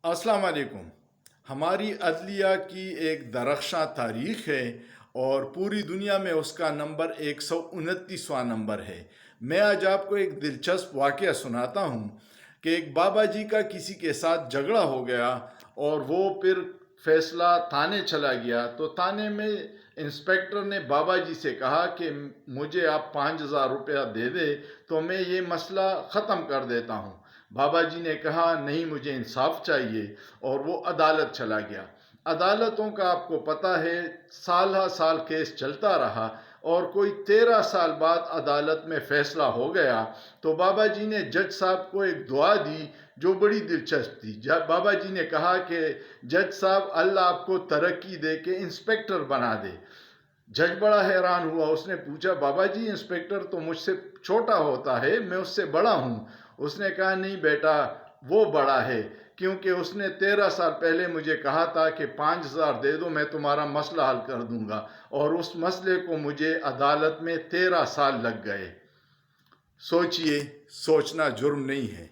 السلام علیکم۔ ہماری عدلیہ کی ایک درخشاں تاریخ ہے اور پوری دنیا میں اس کا نمبر 129واں نمبر ہے۔ میں آج آپ کو ایک دلچسپ واقعہ سناتا ہوں کہ ایک بابا جی کا کسی کے ساتھ جھگڑا ہو گیا اور وہ پھر فیصلہ تھانے چلا گیا، تو تھانے میں انسپیکٹر نے بابا جی سے کہا کہ مجھے آپ 5000 روپیہ دے دے تو میں یہ مسئلہ ختم کر دیتا ہوں۔ بابا جی نے کہا نہیں، مجھے انصاف چاہیے، اور وہ عدالت چلا گیا۔ عدالتوں کا آپ کو پتہ ہے، سال ہا سال کیس چلتا رہا اور کوئی 13 سال بعد عدالت میں فیصلہ ہو گیا تو بابا جی نے جج صاحب کو ایک دعا دی جو بڑی دلچسپ تھی۔ بابا جی نے کہا کہ جج صاحب، اللہ آپ کو ترقی دے کے انسپیکٹر بنا دے۔ جج بڑا حیران ہوا، اس نے پوچھا بابا جی انسپیکٹر تو مجھ سے چھوٹا ہوتا ہے، میں اس سے بڑا ہوں۔ اس نے کہا نہیں بیٹا، وہ بڑا ہے کیونکہ اس نے 13 سال پہلے مجھے کہا تھا کہ 5000 دے دو، میں تمہارا مسئلہ حل کر دوں گا، اور اس مسئلے کو مجھے عدالت میں 13 سال لگ گئے۔ سوچئے، سوچنا جرم نہیں ہے۔